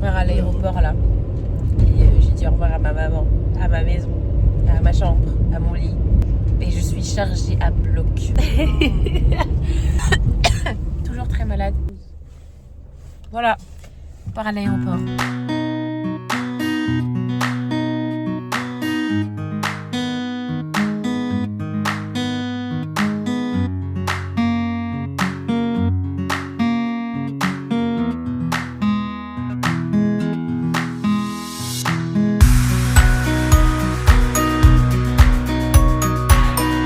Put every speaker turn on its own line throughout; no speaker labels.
revoir à l'aéroport là. Et j'ai dit au revoir à ma maman, à ma maison, à ma chambre, à mon lit. Et je suis chargée à bloc. Toujours très malade. Voilà, on part à l'aéroport.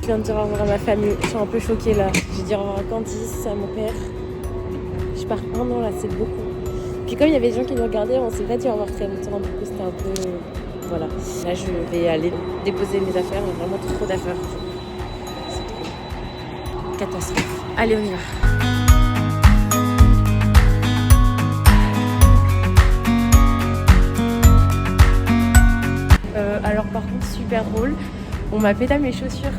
Je viens de dire au revoir à ma famille, je suis un peu choquée là. J'ai dit au revoir à Candice, à mon père. Je pars un an là, c'est beaucoup. Puis comme il y avait des gens qui nous regardaient, on s'est pas dit au revoir très longtemps, du coup c'était un peu... Voilà. Là je vais aller déposer mes affaires, il y a vraiment trop d'affaires. C'est trop... catastrophe. Allez, on y va. Alors par contre, super drôle. On m'a pété mes chaussures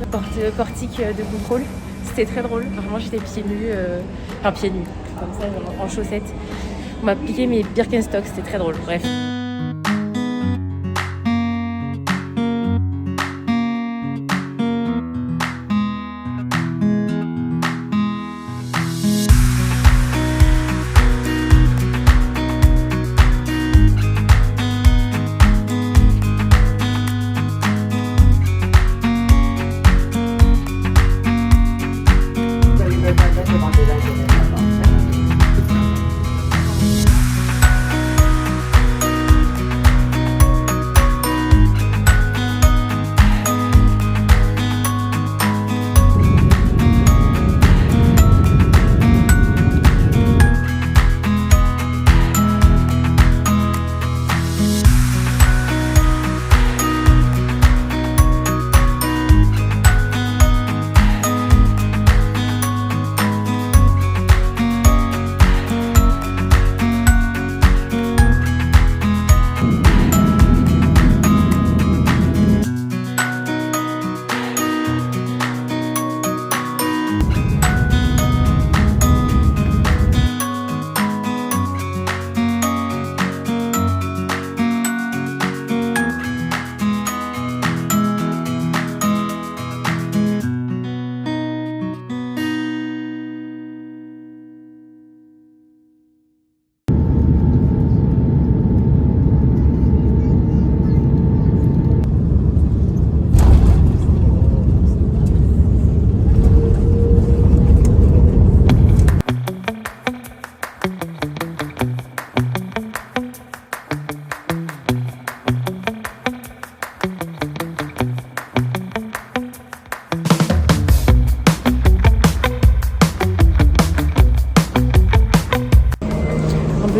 portique de contrôle. C'était très drôle. Vraiment, j'étais pieds nus, enfin pieds nus, comme ça, en chaussettes. On m'a piqué mes Birkenstock. C'était très drôle. Bref.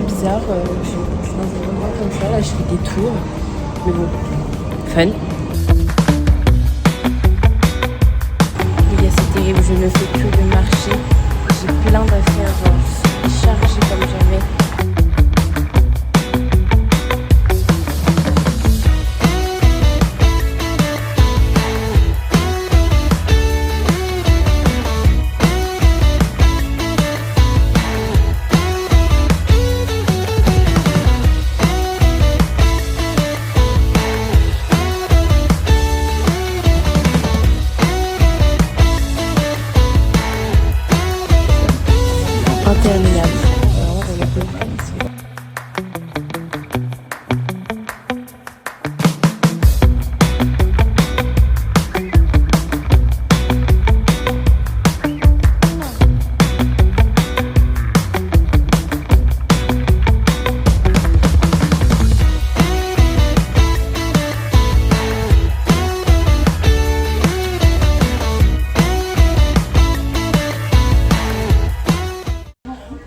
Bizarre, je suis dans un endroit comme ça, là je fais des tours, mais bon, fun. Les gars, c'est terrible, je ne fais que de marcher, j'ai plein d'affaires, genre je suis chargée comme jamais. Interminable. Alors, on va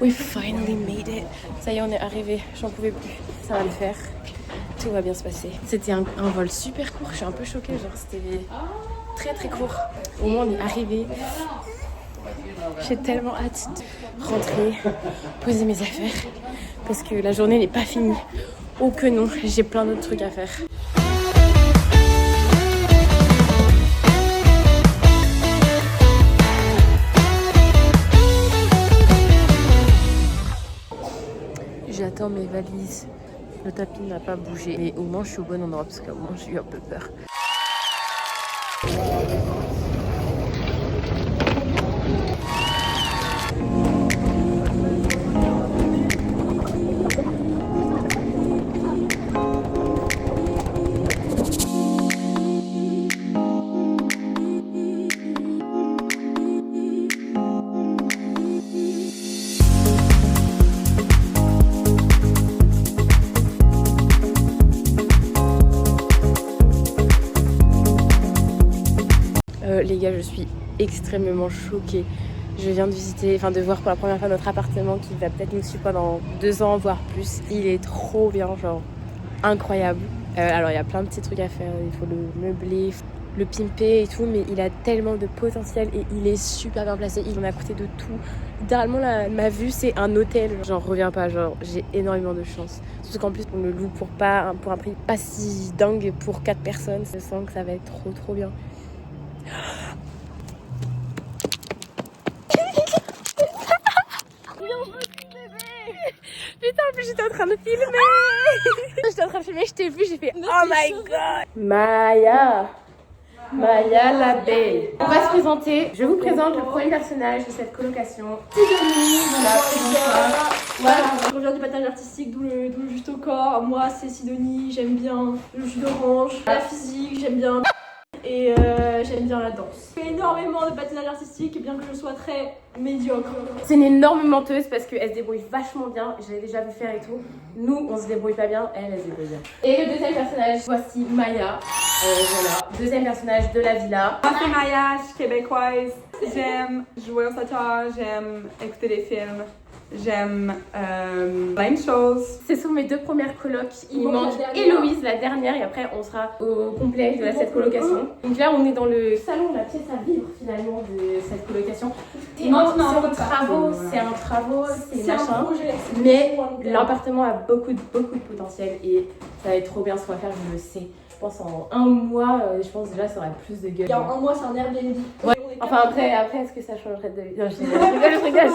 We finally made it. Ça y est, on est arrivé. J'en pouvais plus. Ça va le faire. Tout va bien se passer. C'était un vol super court. Je suis un peu choquée. Genre, c'était très très court. Au moins, on est arrivé. J'ai tellement hâte de rentrer, poser mes affaires. Parce que la journée n'est pas finie. Oh que non, j'ai plein d'autres trucs à faire. J'attends mes valises Le tapis n'a pas bougé. Mais au moins, je suis au bon endroit parce qu'au moins, j'ai eu un peu peur. Les gars, je suis extrêmement choquée. Je viens de visiter, enfin de voir pour la première fois notre appartement qui va peut-être nous suivre pendant 2 ans, voire plus. Il est trop bien, genre incroyable. Alors il y a plein de petits trucs à faire, il faut le meubler, le pimper et tout, mais il a tellement de potentiel et il est super bien placé. Il en a coûté de tout. Littéralement, ma vue, c'est un hôtel. J'en reviens pas, genre j'ai énormément de chance. Surtout qu'en plus, on le loue pour un prix pas si dingue pour 4 personnes. Je sens que ça va être trop bien. Putain, en plus j'étais en train de filmer. J'étais en train de filmer, je t'ai vu, j'ai fait oh my god. Maya l'abeille. On va se présenter. Je vous présente le premier personnage de cette colocation. Sidonie, voilà,
voilà, je reviens du patinage artistique, d'où le juste au corps. Moi, c'est Sidonie, j'aime bien le jus d'orange, la physique, j'aime bien et j'aime bien la danse. Je fais énormément de patinage artistique, bien que je sois très médiocre.
C'est une énorme menteuse parce qu'elle se débrouille vachement bien. Je l'ai déjà vu faire et tout. Nous, on se débrouille pas bien, elle se débrouille bien. Et le deuxième personnage, voici Maya. Voilà, deuxième personnage de la villa.
Moi c'est Maya, je suis québécoise. J'aime jouer au soccer, j'aime écouter des films, j'aime plein de choses.
Ce sont mes 2 premières colocs. Il manque Héloïse, la dernière, et après on sera au complet de cette colocation. Donc là, on est dans le salon, la pièce à vivre finalement de cette colocation. C'est un travaux, c'est machin.
Projet,
mais l'appartement a beaucoup de potentiel et ça va être trop bien ce qu'on va faire, je le sais. Je pense en 1 mois, je pense déjà ça aurait plus de gueule.
Il y a 1 mois, c'est un Airbnb.
Ouais. Enfin après, est-ce que ça changerait de vie? Non, je rigole.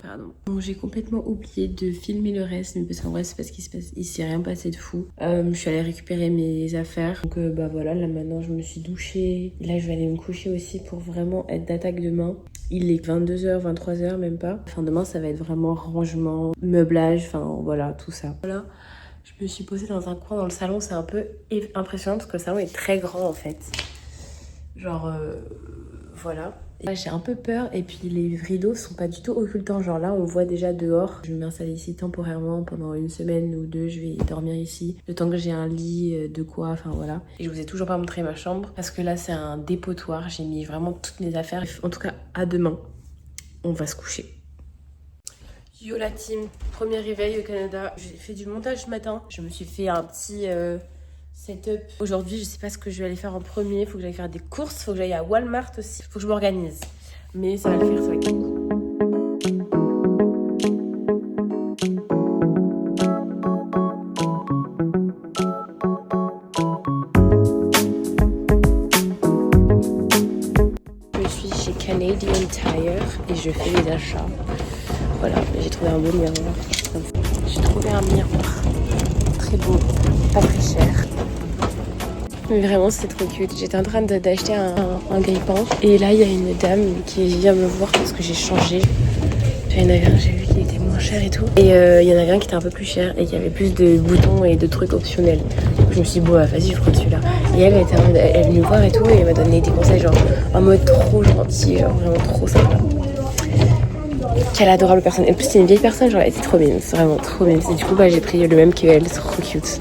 Pardon. Bon, j'ai complètement oublié de filmer le reste, mais parce qu'en vrai, c'est parce il s'est rien passé de fou. Je suis allée récupérer mes affaires. Donc bah voilà, là maintenant je me suis douchée. Là je vais aller me coucher aussi pour vraiment être d'attaque demain. Il est 22h, 23h même pas. Enfin demain ça va être vraiment rangement, meublage, enfin voilà, tout ça. Voilà. Je me suis posée dans un coin dans le salon, c'est un peu impressionnant parce que le salon est très grand en fait. Genre, voilà. Et j'ai un peu peur et puis les rideaux sont pas du tout occultants. Genre là, on voit déjà dehors. Je vais m'installer ici temporairement pendant 1 semaine ou 2. Je vais dormir ici. Le temps que j'ai un lit, de quoi, enfin voilà. Et je vous ai toujours pas montré ma chambre parce que là, c'est un dépotoir. J'ai mis vraiment toutes mes affaires. En tout cas, à demain, on va se coucher. Yo la team, premier réveil au Canada. J'ai fait du montage ce matin. Je me suis fait un petit setup. Aujourd'hui, je sais pas ce que je vais aller faire en premier. Faut que j'aille faire des courses. Faut que j'aille à Walmart aussi. Faut que je m'organise. Mais ça va le faire, ça va être cool. Je suis chez Canadian Tire et je fais des achats. Voilà, j'ai trouvé un beau miroir. J'ai trouvé un miroir très beau, pas très cher. Mais vraiment, c'est trop cute. J'étais en train d'acheter un grille-pain. Et là, il y a une dame qui vient me voir parce que j'ai changé. Il y en avait un, j'ai vu qu'il était moins cher et tout. Et il y en avait un qui était un peu plus cher et qui avait plus de boutons et de trucs optionnels. Donc, je me suis dit, bon, vas-y, je prends celui-là. Et elle est venue me voir et tout. Et elle m'a donné des conseils, genre en mode trop gentil, vraiment trop sympa. Quelle adorable personne. Et en plus, c'est une vieille personne, genre elle était trop mignonne, c'est vraiment trop mignonne. Et du coup, bah, j'ai pris le même qu'elle, c'est trop cute.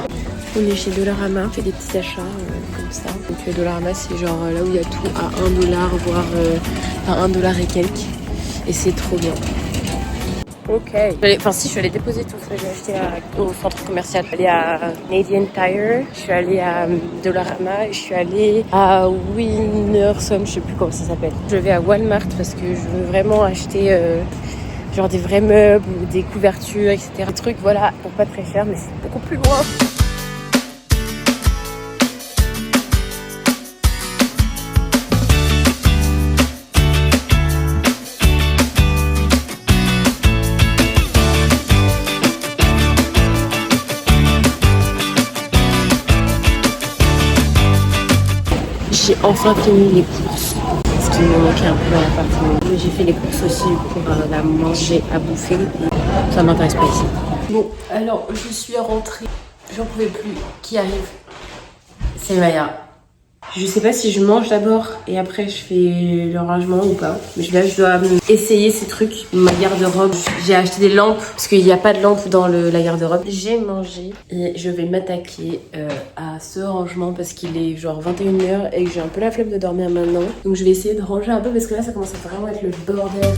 On est chez Dollarama, on fait des petits achats comme ça. Donc Dollarama, c'est genre là où il y a tout à 1$, voire à $1 et quelques. Et c'est trop bien. Ok. Enfin si, je suis allée déposer tout ce que j'ai acheté au centre commercial. Je suis allée à Canadian Tire, je suis allée à Dollarama et je suis allée à Winnerson, je sais plus comment ça s'appelle. Je vais à Walmart parce que je veux vraiment acheter genre des vrais meubles ou des couvertures, etc. Des trucs, voilà, pour pas très cher, mais c'est beaucoup plus loin. enfin fini les courses. Ce qui me manquait un peu dans l'appartement. J'ai fait les courses aussi pour la manger à bouffer. Et ça m'intéresse pas ici. Bon, alors je suis rentrée. J'en pouvais plus. Qui arrive? C'est Maya. Je sais pas si je mange d'abord et après je fais le rangement ou pas. Mais là, je dois essayer ces trucs. Ma garde-robe, j'ai acheté des lampes parce qu'il n'y a pas de lampe dans la garde-robe. J'ai mangé et je vais m'attaquer à ce rangement parce qu'il est genre 21h et que j'ai un peu la flemme de dormir maintenant. Donc je vais essayer de ranger un peu parce que là, ça commence à vraiment être le bordel.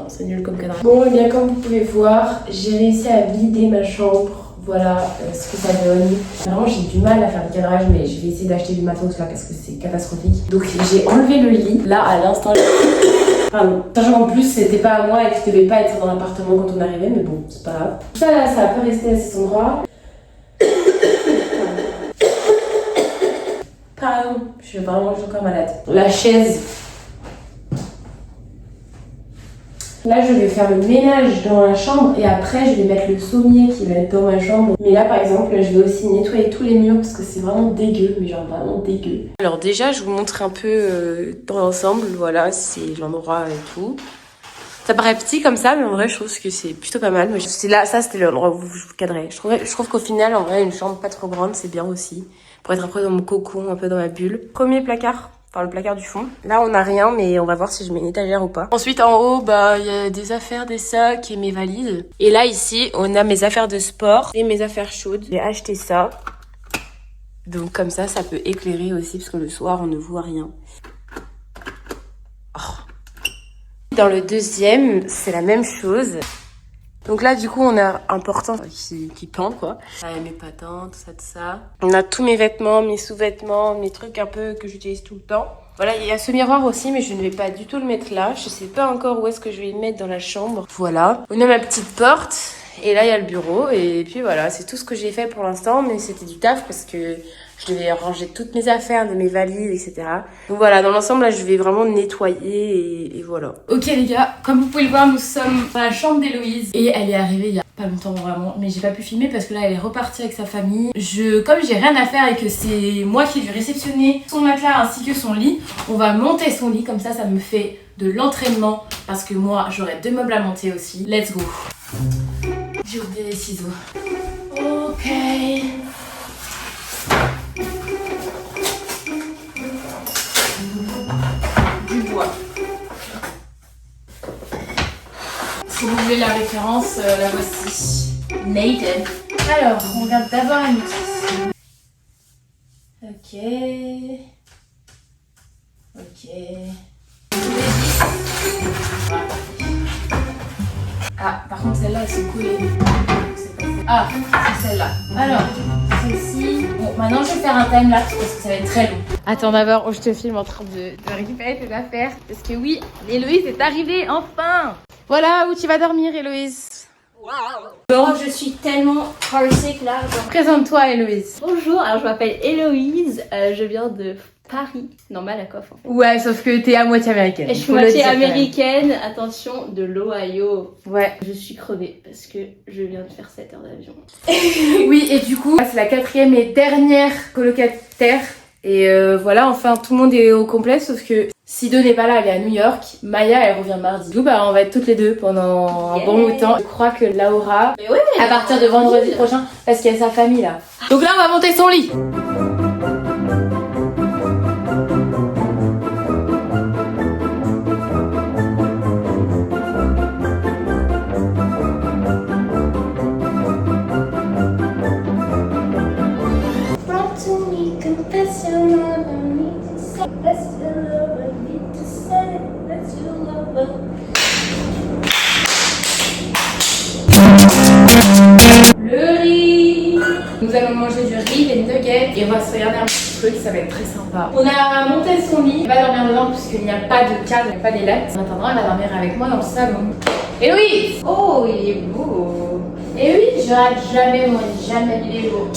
C'est nul comme cadre. Bon, et bien comme vous pouvez voir, j'ai réussi à vider ma chambre. Voilà ce que ça donne. Vraiment, j'ai du mal à faire des cadrages, mais je vais essayer d'acheter du matos là parce que c'est catastrophique. Donc j'ai enlevé le lit. Là, à l'instant, pardon. Sachant qu'en plus, c'était pas à moi et que je devais pas être dans l'appartement quand on arrivait, mais bon, c'est pas grave. Tout ça là, ça va pas rester à cet endroit. Pardon, je suis encore malade. La chaise. Là, je vais faire le ménage dans la chambre et après, je vais mettre le sommier qui va être dans ma chambre. Mais là, par exemple, je vais aussi nettoyer tous les murs parce que c'est vraiment dégueu, mais genre vraiment dégueu. Alors déjà, je vous montre un peu dans l'ensemble. Voilà, c'est l'endroit et tout. Ça paraît petit comme ça, mais en vrai, je trouve que c'est plutôt pas mal. C'est là, ça, c'était l'endroit où je vous cadrais. Je trouve qu'au final, en vrai, une chambre pas trop grande, c'est bien aussi. Pour être après dans mon cocon, un peu dans ma bulle. Premier placard. Enfin, le placard du fond. Là, on n'a rien, mais on va voir si je mets une étagère ou pas. Ensuite, en haut, bah, il y a des affaires, des sacs et mes valises. Et là, ici, on a mes affaires de sport et mes affaires chaudes. J'ai acheté ça. Donc, comme ça peut éclairer aussi, parce que le soir, on ne voit rien. Oh. Dans le deuxième, c'est la même chose. Donc là, du coup, on a un portant qui pend, quoi. Mes patins, tout ça. On a tous mes vêtements, mes sous-vêtements, mes trucs un peu que j'utilise tout le temps. Voilà, il y a ce miroir aussi, mais je ne vais pas du tout le mettre là. Je sais pas encore où est-ce que je vais le mettre dans la chambre. Voilà. On a ma petite porte. Et là, il y a le bureau. Et puis voilà, c'est tout ce que j'ai fait pour l'instant. Mais c'était du taf parce que je devais ranger toutes mes affaires, de mes valises, etc. Donc voilà, dans l'ensemble, là, je vais vraiment nettoyer et voilà. Ok les gars, comme vous pouvez le voir, nous sommes dans la chambre d'Héloïse. Et elle est arrivée il y a pas longtemps vraiment. Mais j'ai pas pu filmer parce que là, elle est repartie avec sa famille. Comme j'ai rien à faire et que c'est moi qui ai dû réceptionner son matelas ainsi que son lit, on va monter son lit. Comme ça me fait de l'entraînement. Parce que moi, j'aurai 2 meubles à monter aussi. Let's go. J'ai oublié les ciseaux. Ok. Du bois. Si vous voulez la référence, la voici. Nated. Alors, on regarde d'abord la notice. Ok. Ah, par contre, celle-là, elles sont collées. Ah, c'est celle-là. Alors, celle-ci. Bon, maintenant, je vais faire un time-lapse parce que ça va être très long. Attends, d'abord, je te filme en train de récupérer tes affaires. Parce que oui, Héloïse est arrivée, enfin. Voilà où tu vas dormir, Héloïse.
Bon, je suis tellement heartsick là.
Présente-toi, Héloïse.
Bonjour, alors je m'appelle Héloïse, je viens de Paris, non Malakoff en fait.
Ouais, sauf que t'es à moitié américaine.
Et je suis moitié américaine, attention, de l'Ohio.
Ouais.
Je suis crevée parce que je viens de faire 7 heures d'avion.
Oui, et du coup, c'est la 4e et dernière colocataire. Et voilà, enfin, tout le monde est au complet, sauf que Sido n'est pas là, elle est à New York. Maya, elle revient mardi. Du coup, bah, on va être toutes les deux pendant un bon bout de temps. Je crois que Laura, à partir de vendredi prochain, parce qu'il y a sa famille là. Donc là, on va monter son lit. Le riz. Nous allons manger du riz, des nuggets et on va se regarder un petit truc, ça va être très sympa. On a monté son lit, il va dormir dedans puisqu'il n'y a pas de cadre, il n'y a pas d'élette. En attendant, elle va dormir avec moi dans le salon. Héloïse! Oh, il est beau! Et oui, je rate jamais mon lit, jamais il est beau.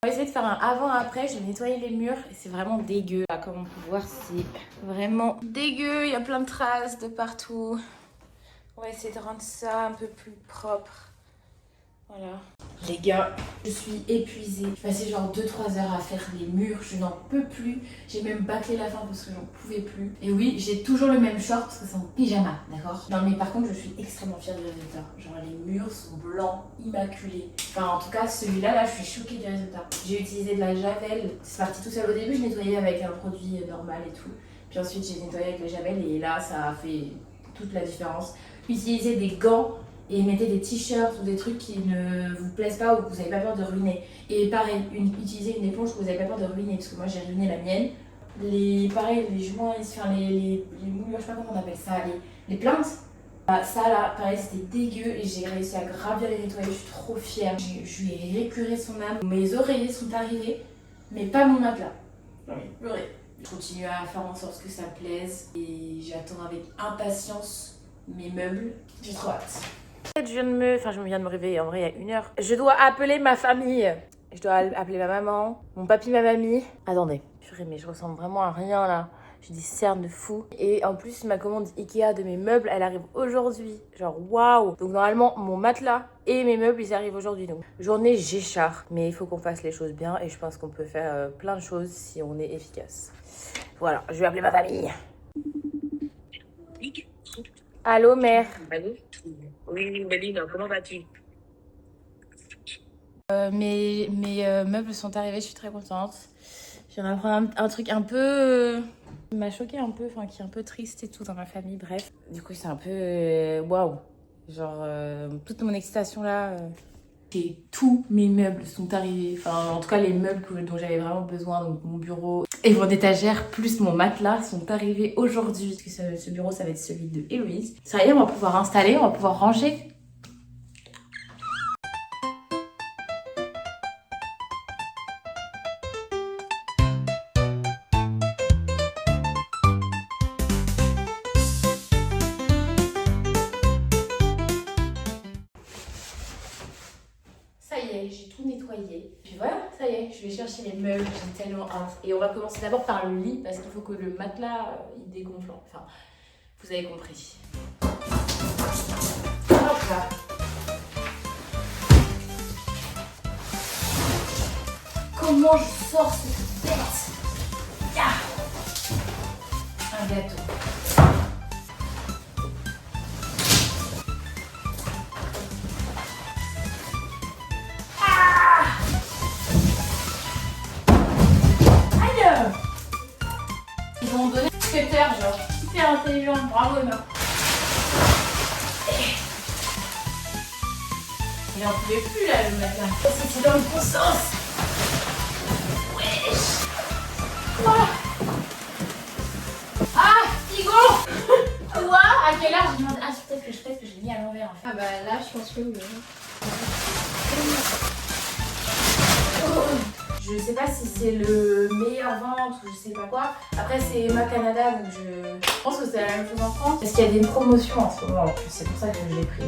On va essayer de faire un avant-après, j'ai nettoyé les murs et c'est vraiment dégueu. Comme on peut voir, c'est vraiment dégueu, il y a plein de traces de partout. On va essayer de rendre ça un peu plus propre. Voilà. Les gars, je suis épuisée. J'ai passé genre 2-3 heures à faire les murs, je n'en peux plus. J'ai même bâclé la fin parce que j'en pouvais plus. Et oui, j'ai toujours le même short parce que c'est en pyjama, d'accord? Non mais par contre, je suis extrêmement fière du résultat. Genre les murs sont blancs, immaculés. Enfin en tout cas, celui-là, là, je suis choquée du résultat. J'ai utilisé de la javel. C'est parti tout seul. Au début, je nettoyais avec un produit normal et tout. Puis ensuite, j'ai nettoyé avec la javel et là, ça a fait toute la différence. Utiliser des gants et mettez des t-shirts ou des trucs qui ne vous plaisent pas ou que vous n'avez pas peur de ruiner. Et pareil, utilisez une éponge que vous n'avez pas peur de ruiner parce que moi j'ai ruiné la mienne. Pareil, les joints, enfin les moulures, je sais pas comment on appelle ça, les plaintes. Ça là, pareil, c'était dégueu et j'ai réussi à grave bien les nettoyer, je suis trop fière. Je lui ai récuré son âme. Mes oreillers sont arrivés, mais pas mon matelas. Non mais pleurer. Je continue à faire en sorte que ça plaise et j'attends avec impatience mes meubles. J'ai trop hâte. Je viens de me réveiller en vrai il y a 1 heure. Je dois appeler ma famille. Je dois appeler ma maman, mon papy, ma mamie. Attendez, purée, mais je ressemble vraiment à rien là. J'ai des cernes de fou. Et en plus, ma commande Ikea de mes meubles, elle arrive aujourd'hui. Genre waouh. Donc normalement, mon matelas et mes meubles, ils arrivent aujourd'hui. Donc journée Géchard. Mais il faut qu'on fasse les choses bien et je pense qu'on peut faire plein de choses si on est efficace. Voilà, je vais appeler ma famille. Allô, mère.
Allô? Oui, Mélina, comment vas-tu?
Mes meubles sont arrivés, je suis très contente. Je viens d'apprendre un truc un peu... qui m'a choqué un peu, enfin qui est un peu triste et tout dans ma famille, bref. Du coup, c'est un peu... waouh. Genre, toute mon excitation là... Et tous mes meubles sont arrivés, enfin en tout cas les meubles dont j'avais vraiment besoin, donc mon bureau et mon étagère plus mon matelas sont arrivés aujourd'hui. Parce que ce bureau ça va être celui de Héloïse. Ça y est, on va pouvoir installer, on va pouvoir ranger. Ça y est, j'ai tout nettoyé. Puis voilà, ça y est, je vais chercher les meubles, j'ai tellement hâte. Et on va commencer d'abord par le lit parce qu'il faut que le matelas il dégonfle. Enfin, vous avez compris. Hop là. Comment je sors cette bête? Yeah. Un gâteau. Ils m'ont donné un cutter, genre super intelligent, bravo Emma. Il en pouvait plus là le matelas. C'était dans le bon sens. Wesh. Quoi? Ah, Figo. Quoi? À quelle heure? Je demande. Ah, peut-être que je l'ai mis à l'envers en fait.
Ah bah là, je pense que oui.
Je sais pas si c'est le meilleur ventre ou je sais pas quoi. Après c'est Emma Canada donc je pense que c'est la même chose en France. Parce qu'il y a des promotions en ce moment en plus, c'est pour ça que je l'ai pris.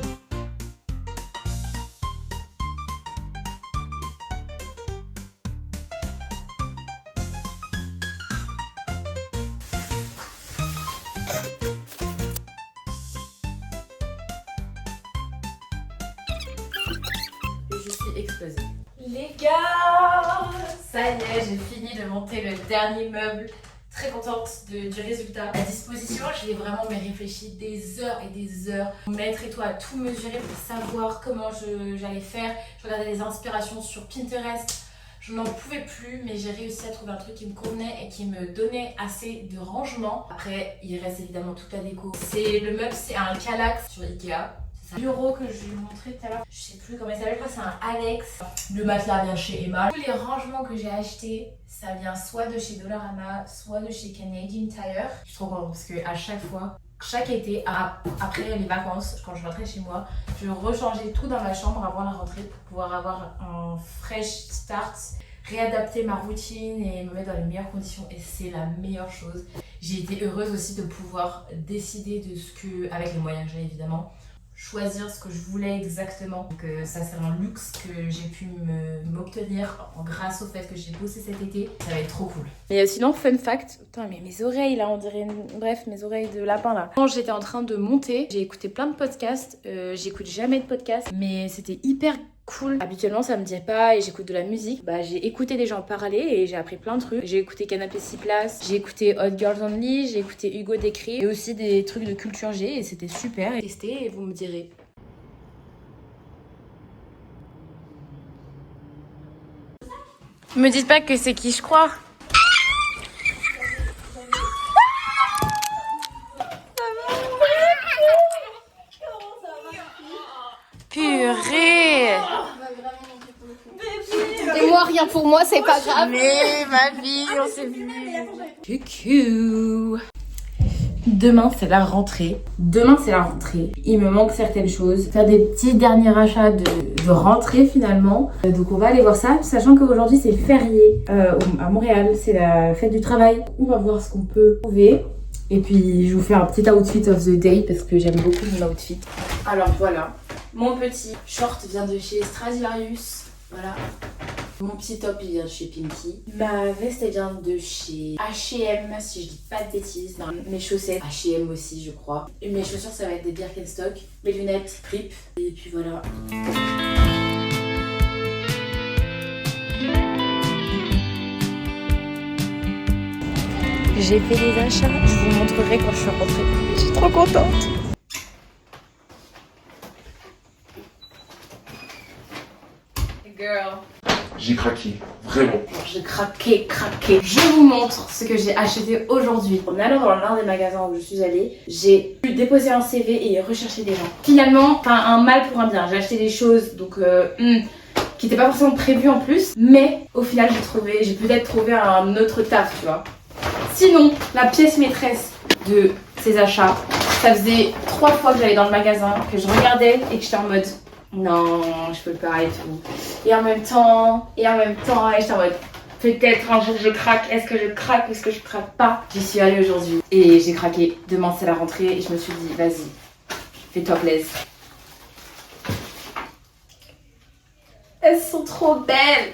Je suis explosée. Les gars, ça y est, j'ai fini de monter le dernier meuble. Très contente du résultat. La disposition, je l'ai vraiment réfléchi des heures et des heures. Mon maître et toi a tout mesuré pour savoir comment j'allais faire. Je regardais des inspirations sur Pinterest. Je n'en pouvais plus, mais j'ai réussi à trouver un truc qui me convenait et qui me donnait assez de rangement. Après, il reste évidemment toute la déco. Le meuble, c'est un Kallax sur Ikea. C'est un bureau que je lui ai montré tout à l'heure. Je sais plus comment il s'appelle, je crois que c'est un Alex. Le matelas vient chez Emma. Tous les rangements que j'ai achetés, ça vient soit de chez Dollarama, soit de chez Canadian Tire. Je suis trop contente parce qu'à chaque fois, chaque été, après les vacances, quand je rentrais chez moi, je rechangeais tout dans ma chambre avant la rentrée pour pouvoir avoir un fresh start, réadapter ma routine et me mettre dans les meilleures conditions. Et c'est la meilleure chose. J'ai été heureuse aussi de pouvoir décider de ce que, avec les moyens que j'ai évidemment, choisir ce que je voulais exactement. Donc ça c'est un luxe que j'ai pu m'obtenir grâce au fait que j'ai bossé cet été. Ça va être trop cool. Mais sinon, fun fact, putain mais mes oreilles là, on dirait, bref, mes oreilles de lapin là. Quand j'étais en train de monter, j'ai écouté plein de podcasts. J'écoute jamais de podcasts, mais c'était hyper cool. Habituellement ça me dit pas et j'écoute de la musique. Bah j'ai écouté des gens parler et j'ai appris plein de trucs. J'ai écouté Canapé 6 places, j'ai écouté Hot Girls Only, j'ai écouté Hugo Décrypte et aussi des trucs de culture G et c'était super. Testez et vous me direz. Me dites pas que c'est qui je crois. Purée.
Et moi, rien pour moi, c'est pas grave.
Mais ma vie, on s'est vu. Coucou. Demain, c'est la rentrée. Il me manque certaines choses. Faire des petits derniers achats de rentrée finalement. Donc on va aller voir ça, sachant qu'aujourd'hui c'est férié à Montréal. C'est la fête du travail. On va voir ce qu'on peut trouver. Et puis je vous fais un petit outfit of the day parce que j'aime beaucoup mon outfit. Alors voilà, mon petit short vient de chez Stradivarius. Voilà. Mon petit top il vient de chez Pinky. Ma veste elle vient de chez H&M si je dis pas de bêtises. Non, mes chaussettes H&M aussi je crois. Et mes chaussures ça va être des Birkenstock. Mes lunettes Trip. Et puis voilà. J'ai fait des achats, je vous montrerai quand je suis rentrée. Je suis trop contente. Girl.
J'ai craqué, vraiment.
J'ai craqué. Je vous montre ce que j'ai acheté aujourd'hui. En allant dans l'un des magasins où je suis allée, j'ai pu déposer un CV et rechercher des gens. Finalement, un mal pour un bien. J'ai acheté des choses donc qui n'étaient pas forcément prévues en plus. Mais au final, j'ai peut-être trouvé un autre taf, tu vois. Sinon, la pièce maîtresse de ces achats, ça faisait 3 fois que j'allais dans le magasin, que je regardais et que j'étais en mode non, je peux pas et tout. Et en même temps, et j'étais en mode peut-être un jour je craque, est-ce que je craque ou est-ce que je craque pas? J'y suis allée aujourd'hui et j'ai craqué. Demain c'est la rentrée et je me suis dit vas-y, fais-toi plaisir. Elles sont trop belles!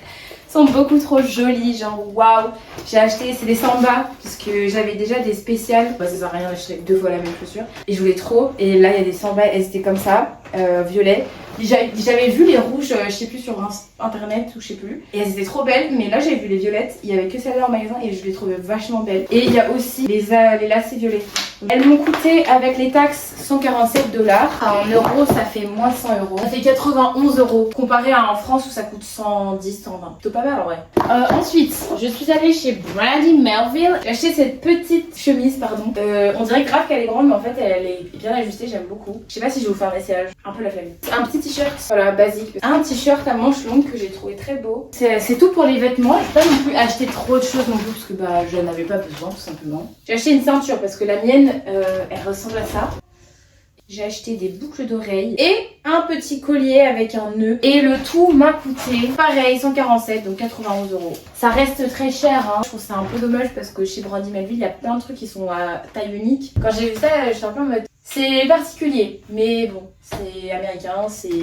Sont beaucoup trop jolies, genre waouh. J'ai acheté, c'est des Samba parce que j'avais déjà des spéciales. Bah ça sert à rien d'acheter 2 fois la même chaussure. Et je voulais trop. Et là il y a des Samba, elles étaient comme ça, violet. J'avais vu les rouges, je sais plus sur internet ou je sais plus. Et elles étaient trop belles, mais là j'ai vu les violettes. Il y avait que celle-là en magasin et je les trouvais vachement belles. Et il y a aussi les lacets violets. Elles m'ont coûté avec les taxes 147 $. En euros ça fait moins 100 €. Ça fait 91 € comparé à en France où ça coûte 110, 120. Plutôt pas mal en vrai. Ensuite, je suis allée chez Brandy Melville. J'ai acheté cette petite chemise, pardon. On dirait grave qu'elle est grande, mais en fait elle est bien ajustée, j'aime beaucoup. Je sais pas si je vais vous faire un essayage. Un peu la flemme. Un petit t-shirt, voilà, basique. Un t-shirt à manches longues que j'ai trouvé très beau. C'est tout pour les vêtements. Je vais pas non plus acheter trop de choses non plus parce que bah je n'avais pas besoin tout simplement. J'ai acheté une ceinture parce que la mienne elle ressemble à ça. J'ai acheté des boucles d'oreilles et un petit collier avec un nœud. Et le tout m'a coûté, pareil, 147, donc 91 €. Ça reste très cher, hein. Je trouve ça un peu dommage parce que chez Brandy Melville, il y a plein de trucs qui sont à taille unique. Quand j'ai vu ça, j'étais un peu en mode... C'est particulier, mais bon, c'est américain, c'est...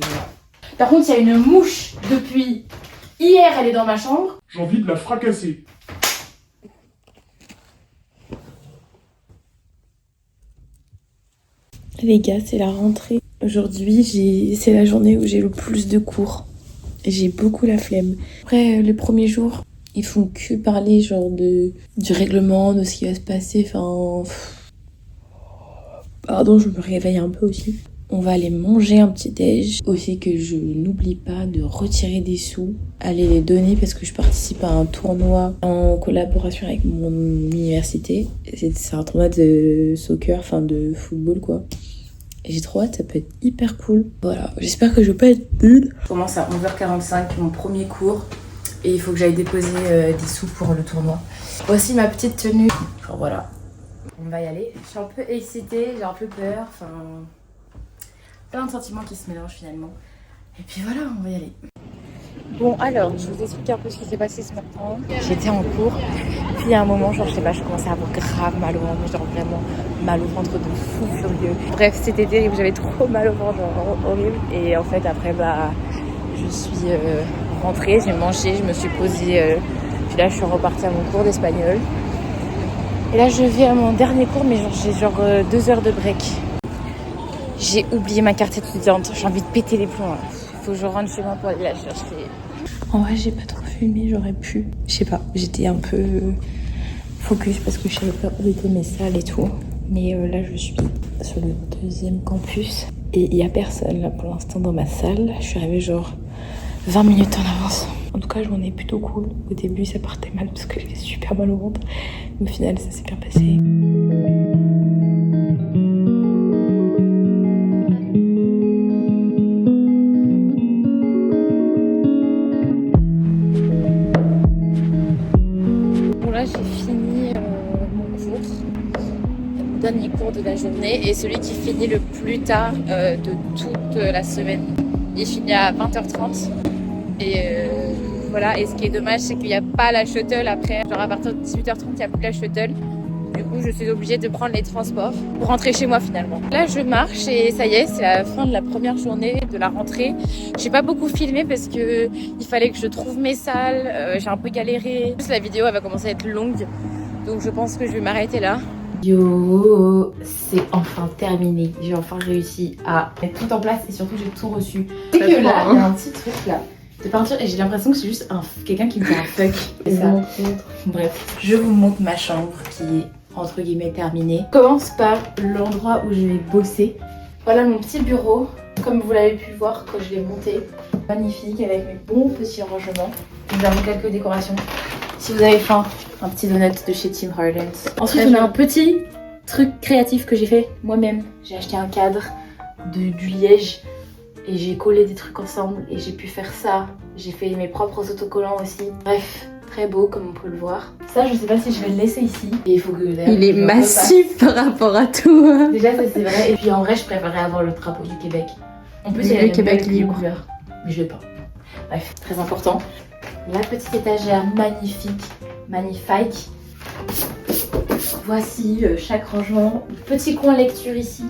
Voilà. Par contre, il y a une mouche depuis hier, elle est dans ma chambre.
J'ai envie de la fracasser.
Les gars, c'est la rentrée. Aujourd'hui, c'est la journée où j'ai le plus de cours. J'ai beaucoup la flemme. Après, les premiers jours, ils font que parler genre du règlement, de ce qui va se passer. Enfin... Pardon, je me réveille un peu aussi. On va aller manger un petit déj. Aussi que je n'oublie pas de retirer des sous, aller les donner parce que je participe à un tournoi en collaboration avec mon université. C'est un tournoi de soccer, enfin de football quoi. Et j'ai trop hâte, ça peut être hyper cool. Voilà, j'espère que je vais pas être nulle. Je commence à 11h45, mon premier cours. Et il faut que j'aille déposer des sous pour le tournoi. Voici ma petite tenue. Genre voilà. on va y aller. Je suis un peu excitée, j'ai un peu peur, enfin plein de sentiments qui se mélangent finalement. Et puis voilà, on va y aller. Bon alors, je vous explique un peu ce qui s'est passé ce matin. J'étais en cours, puis à un moment, genre je sais pas, je commençais à avoir grave mal au ventre, genre vraiment mal au ventre de fou furieux. Bref, c'était terrible, j'avais trop mal au ventre, genre horrible. Et en fait après je suis rentrée, j'ai mangé, je me suis posée, puis là je suis repartie à mon cours d'espagnol. Et là je vais à mon dernier cours, mais j'ai 2 heures de break. J'ai oublié ma carte étudiante, j'ai envie de péter les plombs là. Faut que je rentre chez moi pour aller la chercher. En vrai, j'ai pas trop fumé, j'aurais pu. Je sais pas, j'étais un peu focus parce que je savais pas où étaient mes salles et tout. Mais là, je suis sur le 2e campus et il y a personne là pour l'instant dans ma salle. Je suis arrivée genre 20 minutes en avance. En tout cas, j'en ai plutôt cool. Au début, ça partait mal parce que j'avais super mal au ventre. Mais au final, ça s'est bien passé. J'ai fini mon dernier cours de la journée et celui qui finit le plus tard de toute la semaine. Il finit à 20h30 et voilà. Et ce qui est dommage, c'est qu'il n'y a pas la shuttle après. Genre à partir de 18h30, il n'y a plus la shuttle. Du coup, je suis obligée de prendre les transports pour rentrer chez moi finalement. Là, je marche et ça y est, c'est la fin de la première journée de la rentrée. J'ai pas beaucoup filmé parce que il fallait que je trouve mes salles. J'ai un peu galéré. En plus, la vidéo, elle va commencer à être longue. Donc, je pense que je vais m'arrêter là. Yo, c'est enfin terminé. J'ai enfin réussi à mettre tout en place et surtout, j'ai tout reçu. C'est que là, il y a un petit truc là de peinture et j'ai l'impression que c'est juste quelqu'un qui me fait un fuck. C'est ça. Bref, je vous montre ma chambre qui est entre guillemets terminée. Je commence par l'endroit où je vais bosser. Voilà mon petit bureau, comme vous l'avez pu voir quand je l'ai monté. Magnifique avec mes bons petits rangements. Nous avons quelques décorations. Si vous avez faim, un petit donut de chez Tim Hortons. Ensuite, on a un petit truc créatif que j'ai fait moi-même. J'ai acheté un cadre du liège et j'ai collé des trucs ensemble et j'ai pu faire ça. J'ai fait mes propres autocollants aussi. Bref, très beau comme on peut le voir. Ça, je sais pas si je vais le laisser ici. Et il faut que
Il est massif par rapport à tout.
Déjà, ça c'est vrai. Et puis en vrai, je préférerais avoir le drapeau du Québec. En plus, il y a
le Québec libre.
Mais je l'ai pas. Bref, très important. La petite étagère magnifique. Magnifique. Voici chaque rangement. Petit coin lecture ici.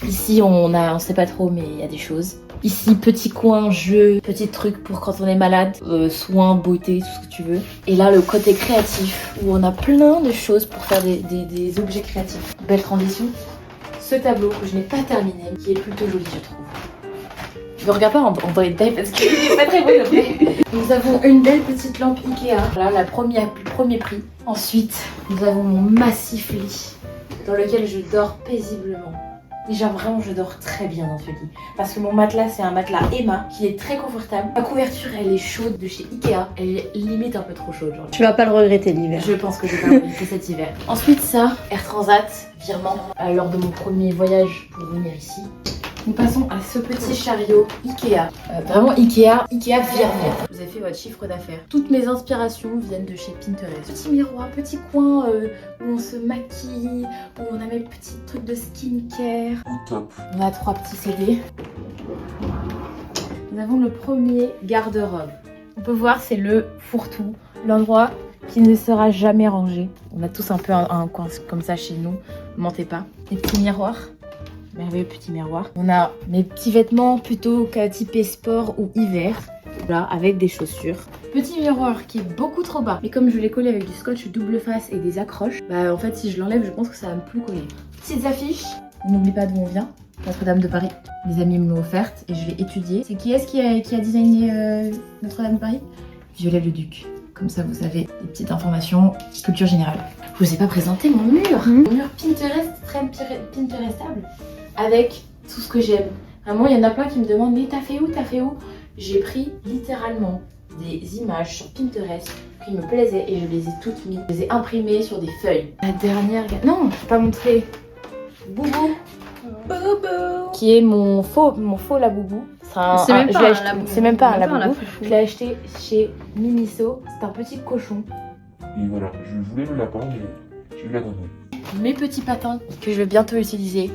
Ici, on sait pas trop, mais il y a des choses. Ici, petit coin jeu, petit truc pour quand on est malade, soins, beauté, tout ce que tu veux. Et là, le côté créatif, où on a plein de choses pour faire des objets créatifs. Belle transition. Ce tableau que je n'ai pas terminé, qui est plutôt joli, je trouve. Je ne regarde pas en vrai détail parce qu'il n'est pas très beau le vrai. Nous avons une belle petite lampe Ikea. Voilà, le premier prix. Ensuite, nous avons mon massif lit, dans lequel je dors paisiblement. Déjà vraiment je dors très bien dans ce lit parce que mon matelas c'est un matelas Emma qui est très confortable. Ma couverture elle est chaude de chez Ikea, elle est limite un peu trop chaude genre.
Tu vas pas le regretter l'hiver.
Je pense que je vais pas le regretter cet hiver. Ensuite ça, Air Transat, virement lors de mon premier voyage pour venir ici. Nous passons à ce petit chariot Ikea. Vraiment Ikea virement. Vous avez fait votre chiffre d'affaires. Toutes mes inspirations viennent de chez Pinterest. Petit miroir, petit coin où on se maquille, où on a mes petits trucs de skincare.
Au top.
On a 3 petits CD. Nous avons le premier garde-robe. On peut voir c'est le fourre-tout, l'endroit qui ne sera jamais rangé. On a tous un peu un coin comme ça chez nous. Mentez pas. Les petits miroirs. Merveilleux petit miroir. On a mes petits vêtements plutôt typés sport ou hiver. Là, avec des chaussures. Petit miroir qui est beaucoup trop bas. Mais comme je l'ai collé avec du scotch double face et des accroches, bah en fait si je l'enlève, je pense que ça va me plus coller. Petites affiches. On n'oublie pas d'où on vient. Notre-Dame de Paris. Mes amis me l'ont offerte et je vais étudier. C'est qui est-ce qui a designé Notre-Dame de Paris? Violet le Duc. Comme ça vous savez, des petites informations, culture générale. Je vous ai pas présenté mon mur. Mon mur Pinterest, très Pinterestable. Avec tout ce que j'aime. Vraiment, il y en a plein qui me demandent mais t'as fait où? J'ai pris littéralement des images sur Pinterest qui me plaisaient et je les ai toutes mises. Je les ai imprimées sur des feuilles. La dernière... Non, je vais pas montrer. Boubou. Boubou. Qui est mon faux Laboubou. C'est même pas un Laboubou. Je l'ai acheté chez Miniso. C'est un petit cochon.
Et voilà, je voulais le lapin, mais je lui ai donné.
mes petits patins que je vais bientôt utiliser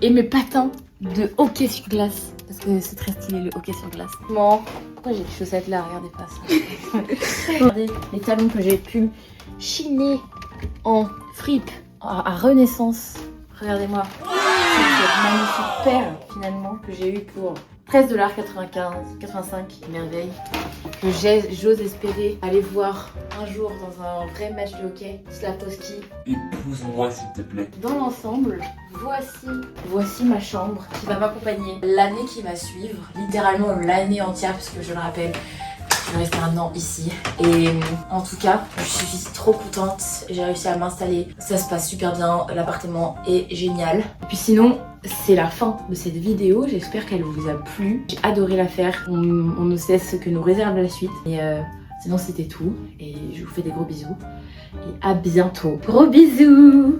et mes patins de hockey sur glace. Parce que c'est très stylé le hockey sur glace. Bon, pourquoi j'ai des chaussettes là? Regardez pas ça. Regardez les talons que j'ai pu chiner en fripe à Renaissance. Regardez-moi. Cette magnifique paire finalement que j'ai eu pour 13,95 $, merveille. Que j'ose espérer aller voir un jour dans un vrai match de hockey. Slavkovski.
Épouse-moi s'il te plaît.
Dans l'ensemble, voici ma chambre qui va m'accompagner l'année qui va suivre, littéralement l'année entière, parce que je le rappelle, je vais rester un an ici. Et en tout cas, je suis trop contente, j'ai réussi à m'installer, ça se passe super bien, l'appartement est génial. Et puis sinon, c'est la fin de cette vidéo, j'espère qu'elle vous a plu. J'ai adoré la faire, on ne sait ce que nous réserve la suite. Et sinon c'était tout, et je vous fais des gros bisous. Et à bientôt. Gros bisous!